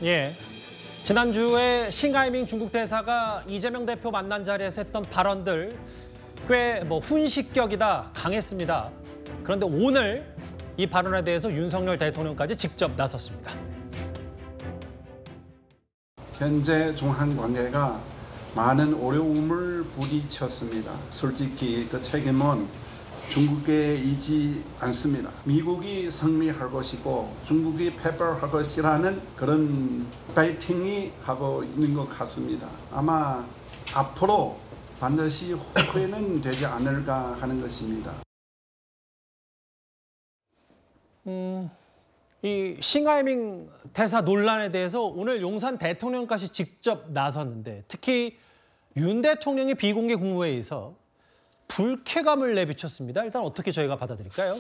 예. 지난주에 싱하이밍 중국 대사가 이재명 대표 만난 자리에서 했던 발언들 꽤 훈시격이다, 강했습니다. 그런데 오늘 이 발언에 대해서 윤석열 대통령까지 직접 나섰습니다. 현재 중한 관계가 많은 어려움을 부딪혔습니다. 솔직히 그 책임은 중국에 있지 않습니다. 미국이 승리할 것이고 중국이 패배할 것이라는 그런 파이팅이 하고 있는 것 같습니다. 아마 앞으로 반드시 후회는 되지 않을까 하는 것입니다. 이 싱하이밍 대사 논란에 대해서 오늘 용산 대통령까지 직접 나섰는데 특히 윤 대통령이 비공개 국무회의에서 불쾌감을 내비쳤습니다. 일단 어떻게 저희가 받아들일까요?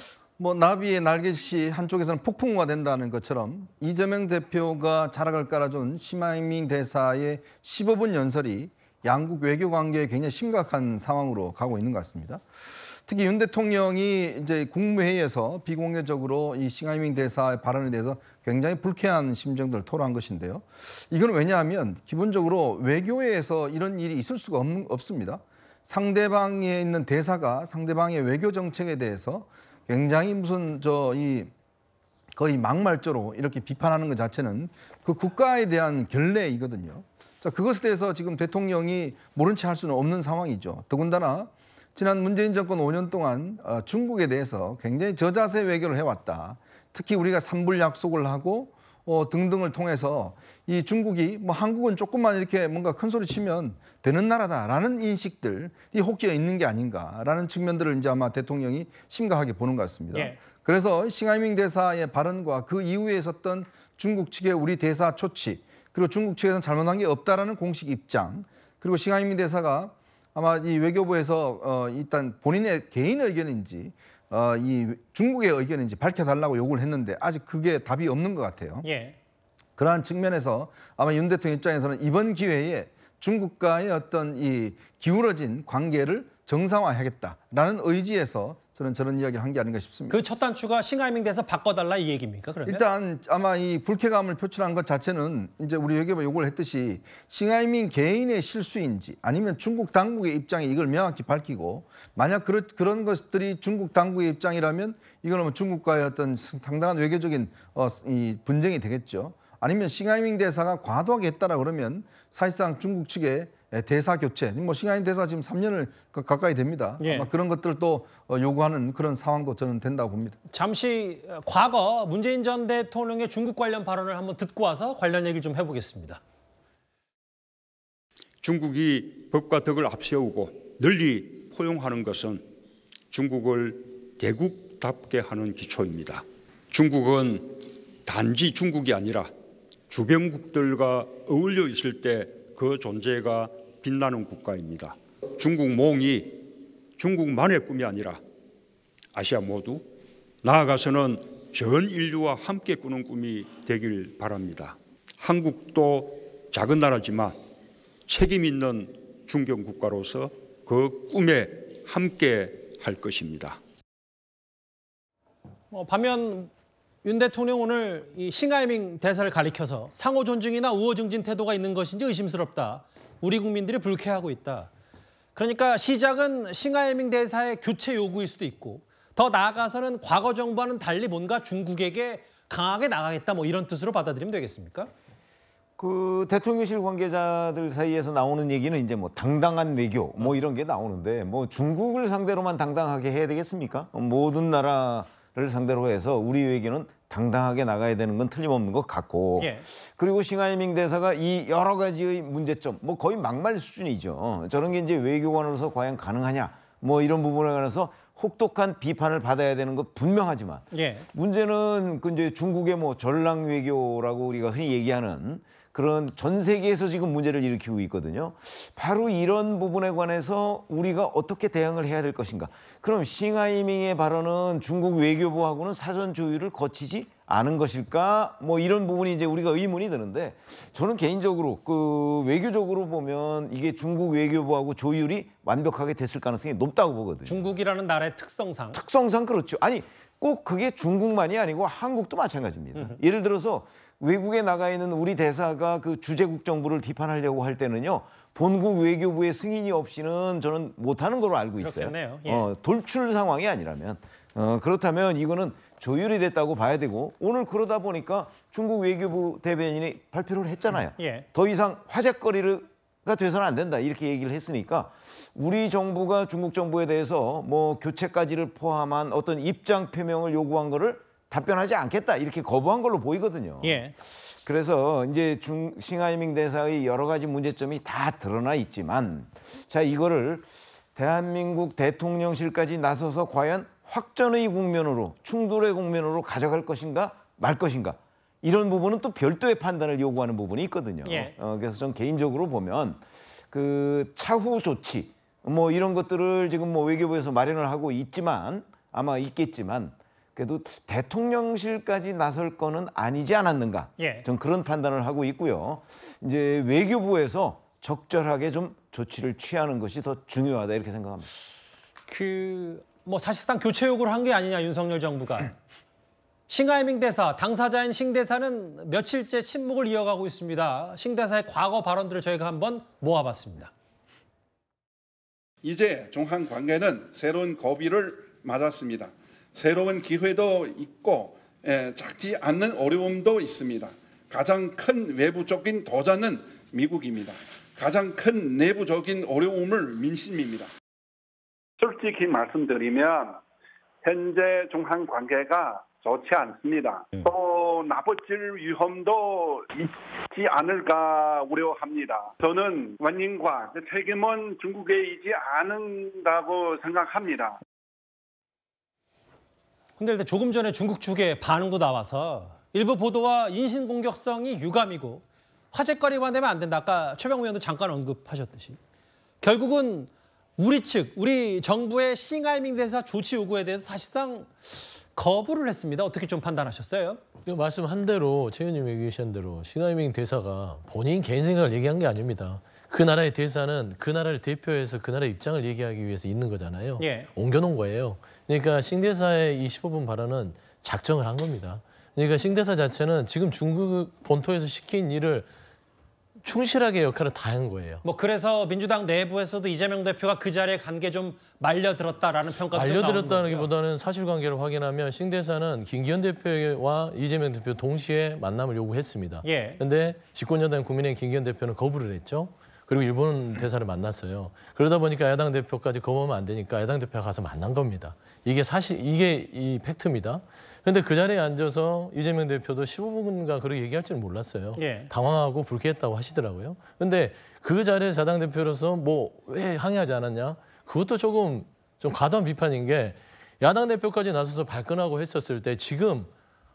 나비의 날갯이 한쪽에서는 폭풍우가 된다는 것처럼 이재명 대표가 자락을 깔아준 싱하이밍 대사의 15분 연설이 양국 외교 관계에 굉장히 심각한 상황으로 가고 있는 것 같습니다. 특히 윤 대통령이 이제 국무회의에서 비공개적으로 이 싱하이밍 대사의 발언에 대해서 굉장히 불쾌한 심정들을 토로한 것인데요. 이건 왜냐하면 기본적으로 외교에서 이런 일이 있을 수가 없습니다. 상대방에 있는 대사가 상대방의 외교 정책에 대해서 굉장히 거의 막말조로 이렇게 비판하는 것 자체는 그 국가에 대한 결례이거든요. 자, 그것에 대해서 지금 대통령이 모른 채 할 수는 없는 상황이죠. 더군다나 지난 문재인 정권 5년 동안 중국에 대해서 굉장히 저자세 외교를 해왔다. 특히 우리가 삼불 약속을 하고 등등을 통해서 이 중국이 한국은 조금만 이렇게 뭔가 큰 소리 치면 되는 나라다라는 인식들이 혹여 있는 게 아닌가라는 측면들을 이제 아마 대통령이 심각하게 보는 것 같습니다. 예. 그래서 싱하이밍 대사의 발언과 그 이후에 있었던 중국 측의 우리 대사 초치 그리고 중국 측에서는 잘못한 게 없다라는 공식 입장 그리고 싱하이밍 대사가 아마 이 외교부에서 일단 본인의 개인 의견인지 이 중국의 의견인지 밝혀달라고 요구를 했는데 아직 그게 답이 없는 것 같아요. 예. 그러한 측면에서 아마 윤 대통령 입장에서는 이번 기회에 중국과의 어떤 이 기울어진 관계를 정상화하겠다라는 의지에서 저는 저런 이야기를 한 게 아닌가 싶습니다. 그 첫 단추가 싱하이밍 대사 바꿔달라 이 얘기입니까? 그러면? 일단 아마 이 불쾌감을 표출한 것 자체는 이제 우리 외교부가 요구를 했듯이 싱하이밍 개인의 실수인지 아니면 중국 당국의 입장에 이걸 명확히 밝히고 만약 그런 것들이 중국 당국의 입장이라면 이거는 중국과의 어떤 상당한 외교적인 이 분쟁이 되겠죠. 아니면 싱하이밍 대사가 과도하게 했다라 그러면 사실상 중국 측의 대사 교체, 싱하이밍 대사 지금 3년을 가까이 됩니다. 예. 아마 그런 것들도 요구하는 그런 상황도 저는 된다고 봅니다. 잠시 과거 문재인 전 대통령의 중국 관련 발언을 한번 듣고 와서 관련 얘기를 좀 해보겠습니다. 중국이 법과 덕을 앞세우고 널리 포용하는 것은 중국을 대국답게 하는 기초입니다. 중국은 단지 중국이 아니라 주변국들과 어울려 있을 때 그 존재가 빛나는 국가입니다. 중국몽이 중국만의 꿈이 아니라 아시아 모두 나아가서는 전 인류와 함께 꾸는 꿈이 되길 바랍니다. 한국도 작은 나라지만 책임 있는 중견 국가로서 그 꿈에 함께 할 것입니다. 반면 윤 대통령 오늘 이 싱하이밍 대사를 가리켜서 상호 존중이나 우호 증진 태도가 있는 것인지 의심스럽다. 우리 국민들이 불쾌하고 있다. 그러니까 시작은 싱하이밍 대사의 교체 요구일 수도 있고 더 나아가서는 과거 정부와는 달리 뭔가 중국에게 강하게 나가겠다 이런 뜻으로 받아들이면 되겠습니까? 그 대통령실 관계자들 사이에서 나오는 얘기는 이제 당당한 외교 이런 게 나오는데 중국을 상대로만 당당하게 해야 되겠습니까? 모든 나라를 상대로 해서 우리 외교는 당당하게 나가야 되는 건 틀림없는 것 같고 예. 그리고 싱하이밍 대사가 이 여러 가지의 문제점 거의 막말 수준이죠. 저런 게 이제 외교관으로서 과연 가능하냐 이런 부분에 관해서 혹독한 비판을 받아야 되는 것 분명하지만 예. 문제는 그 이제 중국의 전랑 외교라고 우리가 흔히 얘기하는 그런 전 세계에서 지금 문제를 일으키고 있거든요. 바로 이런 부분에 관해서 우리가 어떻게 대응을 해야 될 것인가. 그럼 싱하이밍의 발언은 중국 외교부하고는 사전 조율을 거치지 않은 것일까? 뭐 이런 부분이 이제 우리가 의문이 드는데 저는 개인적으로 그 외교적으로 보면 이게 중국 외교부하고 조율이 완벽하게 됐을 가능성이 높다고 보거든요. 중국이라는 나라의 특성상. 특성상 그렇죠. 아니 꼭 그게 중국만이 아니고 한국도 마찬가지입니다. 예를 들어서 외국에 나가 있는 우리 대사가 그 주재국 정부를 비판하려고 할 때는요. 본국 외교부의 승인이 없이는 저는 못하는 걸로 알고 있어요. 그렇겠네요. 예. 돌출 상황이 아니라면. 그렇다면 이거는 조율이 됐다고 봐야 되고 오늘 그러다 보니까 중국 외교부 대변인이 발표를 했잖아요. 예. 더 이상 화제거리가 돼서는 안 된다 이렇게 얘기를 했으니까 우리 정부가 중국 정부에 대해서 뭐 교체까지를 포함한 어떤 입장 표명을 요구한 거를 답변하지 않겠다 이렇게 거부한 걸로 보이거든요. 예. 그래서 이제 싱하이밍 대사의 여러 가지 문제점이 다 드러나 있지만 자 이거를 대한민국 대통령실까지 나서서 과연 확전의 국면으로 충돌의 국면으로 가져갈 것인가 말 것인가 이런 부분은 또 별도의 판단을 요구하는 부분이 있거든요. 예. 그래서 전 개인적으로 보면 그 차후 조치 뭐 이런 것들을 지금 뭐 외교부에서 마련을 하고 있지만 아마 있겠지만 그래도 대통령실까지 나설 거는 아니지 않았는가? 예. 전 그런 판단을 하고 있고요. 이제 외교부에서 적절하게 좀 조치를 취하는 것이 더 중요하다 이렇게 생각합니다. 뭐 사실상 교체 요구를 한 게 아니냐 윤석열 정부가. 싱하이밍 대사, 당사자인 싱 대사는 며칠째 침묵을 이어가고 있습니다. 싱 대사의 과거 발언들을 저희가 한번 모아봤습니다. 이제 중한 관계는 새로운 고비를 맞았습니다. 새로운 기회도 있고 작지 않는 어려움도 있습니다. 가장 큰 외부적인 도전은 미국입니다. 가장 큰 내부적인 어려움은 민심입니다. 솔직히 말씀드리면 현재 중한 관계가 좋지 않습니다. 또 나빠질 위험도 있지 않을까 우려합니다. 저는 원인과 책임은 중국에 있지 않는다고 생각합니다. 근데 일단 조금 전에 중국 측의 반응도 나와서 일부 보도와 인신공격성이 유감이고 화제거리만 되면 안 된다. 아까 최병우 의원도 잠깐 언급하셨듯이. 결국은 우리 측, 우리 정부의 싱하이밍 대사 조치 요구에 대해서 사실상 거부를 했습니다. 어떻게 좀 판단하셨어요? 말씀한 대로 최 의원님 얘기하신 대로 싱하이밍 대사가 본인 개인 생각을 얘기한 게 아닙니다. 그 나라의 대사는 그 나라를 대표해서 그 나라의 입장을 얘기하기 위해서 있는 거잖아요. 예. 옮겨놓은 거예요. 그러니까 싱 대사의 이 15분 발언은 작정을 한 겁니다. 그러니까 싱 대사 자체는 지금 중국 본토에서 시킨 일을 충실하게 역할을 다 한 거예요. 뭐 그래서 민주당 내부에서도 이재명 대표가 그 자리에 간 게 좀 말려들었다라는 평가도 좀 말려들었다기보다는 사실관계를 확인하면 싱 대사는 김기현 대표와 이재명 대표 동시에 만남을 요구했습니다. 그런데 예. 집권여당 국민의힘 김기현 대표는 거부를 했죠. 그리고 일본 대사를 만났어요. 그러다 보니까 야당 대표까지 거부하면 안 되니까 야당 대표가 가서 만난 겁니다. 이게 사실 이게 이 팩트입니다. 그런데 그 자리에 앉아서 이재명 대표도 15분간 그렇게 얘기할 줄 몰랐어요. 예. 당황하고 불쾌했다고 하시더라고요. 그런데 그 자리에 야당 대표로서 뭐 왜 항의하지 않았냐? 그것도 좀 과도한 비판인 게 야당 대표까지 나서서 발끈하고 했었을 때 지금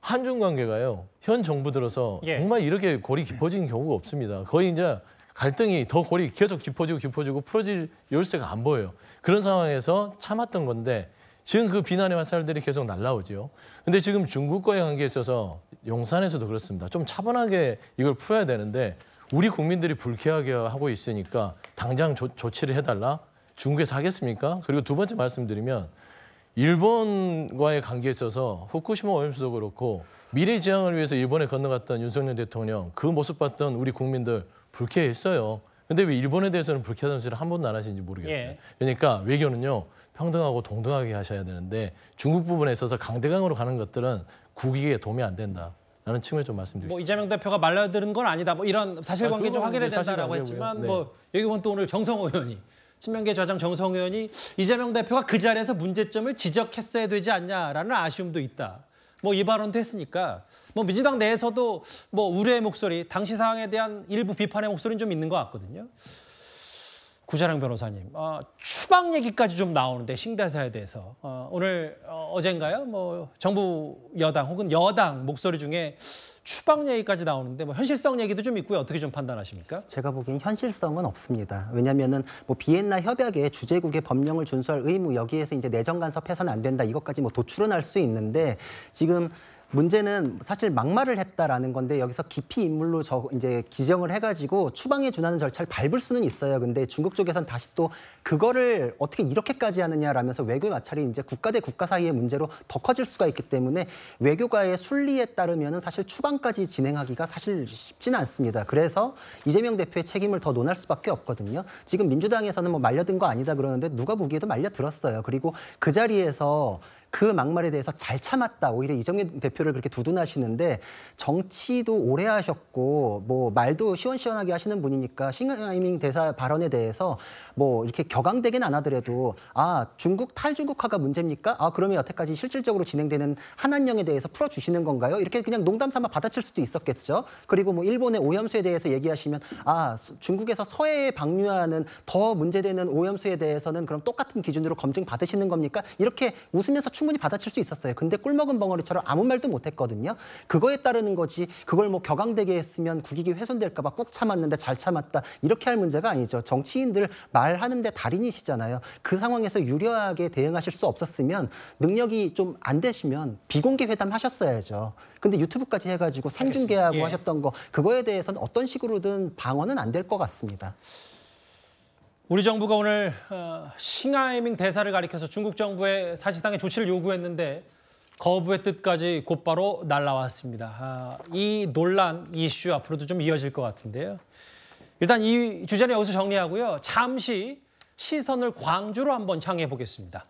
한중 관계가요. 현 정부 들어서 예. 정말 이렇게 골이 깊어진 경우가 없습니다. 거의 이제 갈등이 더 골이 계속 깊어지고 풀어질 열쇠가 안 보여요. 그런 상황에서 참았던 건데 지금 그 비난의 화살들이 계속 날라오죠. 근데 지금 중국과의 관계에 있어서 용산에서도 그렇습니다. 좀 차분하게 이걸 풀어야 되는데 우리 국민들이 불쾌하게 하고 있으니까 당장 조치를 해달라? 중국에서 하겠습니까? 그리고 두 번째 말씀드리면 일본과의 관계에 있어서 후쿠시마 오염수도 그렇고 미래 지향을 위해서 일본에 건너갔던 윤석열 대통령 그 모습 봤던 우리 국민들 불쾌했어요. 근데 왜 일본에 대해서는 불쾌하다는 소리를 한 번도 안 하시는지 모르겠어요. 예. 그러니까 외교는요. 평등하고 동등하게 하셔야 되는데 중국 부분에 있어서 강대강으로 가는 것들은 국익에 도움이 안 된다라는 측면을 좀 말씀드리겠습니다. 뭐 이재명 대표가 말려드는 건 아니다. 뭐 이런 사실관계 좀 확인해야 된다라고 했지만 네. 뭐 여기 보면 또 오늘 정성호 의원이 친명계 좌장 정성호 의원이 이재명 대표가 그 자리에서 문제점을 지적했어야 되지 않냐라는 아쉬움도 있다. 뭐 이 발언도 했으니까 뭐 민주당 내에서도 뭐 우려의 목소리, 당시 상황에 대한 일부 비판의 목소리는 좀 있는 것 같거든요. 구자랑 변호사님, 추방 얘기까지 좀 나오는데 싱 대사에 대해서 오늘 어젠가요? 뭐 정부 여당 혹은 여당 목소리 중에 추방 얘기까지 나오는데 뭐 현실성 얘기도 좀 있고요. 어떻게 좀 판단하십니까? 제가 보기엔 현실성은 없습니다. 왜냐하면은 뭐 비엔나 협약에 주재국의 법령을 준수할 의무 여기에서 이제 내정 간섭해서는 안 된다 이것까지 뭐 도출은 할 수 있는데 지금 문제는 사실 막말을 했다라는 건데 여기서 기피 인물로 이제 기정을 해가지고 추방에 준하는 절차를 밟을 수는 있어요. 근데 중국 쪽에선 다시 또 그거를 어떻게 이렇게까지 하느냐라면서 외교 마찰이 이제 국가 대 국가 사이의 문제로 더 커질 수가 있기 때문에 외교가의 순리에 따르면은 사실 추방까지 진행하기가 사실 쉽지는 않습니다. 그래서 이재명 대표의 책임을 더 논할 수밖에 없거든요. 지금 민주당에서는 뭐 말려든 거 아니다 그러는데 누가 보기에도 말려들었어요. 그리고 그 자리에서 그 막말에 대해서 잘 참았다. 오히려 이재명 대표를 그렇게 두둔하시는데 정치도 오래 하셨고 뭐 말도 시원시원하게 하시는 분이니까 싱하이밍 대사 발언에 대해서 뭐 이렇게 격앙되긴 안 하더라도 중국 탈중국화가 문제입니까? 그러면 여태까지 실질적으로 진행되는 한한령에 대해서 풀어주시는 건가요? 이렇게 그냥 농담 삼아 받아칠 수도 있었겠죠. 그리고 뭐 일본의 오염수에 대해서 얘기하시면 중국에서 서해에 방류하는 더 문제되는 오염수에 대해서는 그럼 똑같은 기준으로 검증 받으시는 겁니까? 이렇게 웃으면서 충분히 받아칠 수 있었어요. 근데 꿀먹은 벙어리처럼 아무 말도 못했거든요. 그거에 따르는 거지 그걸 뭐 격앙되게 했으면 국익이 훼손될까 봐 꾹 참았는데 잘 참았다. 이렇게 할 문제가 아니죠. 정치인들 말하는데 달인이시잖아요. 그 상황에서 유려하게 대응하실 수 없었으면 능력이 좀 안 되시면 비공개 회담 하셨어야죠. 근데 유튜브까지 해가지고 생중계하고 예. 하셨던 거 그거에 대해서는 어떤 식으로든 방어는 안 될 것 같습니다. 우리 정부가 오늘 싱하이밍 대사를 가리켜서 중국 정부에 사실상의 조치를 요구했는데 거부의 뜻까지 곧바로 날라왔습니다. 이 논란, 이슈 앞으로도 좀 이어질 것 같은데요. 일단 이 주제는 여기서 정리하고요. 잠시 시선을 광주로 한번 향해 보겠습니다.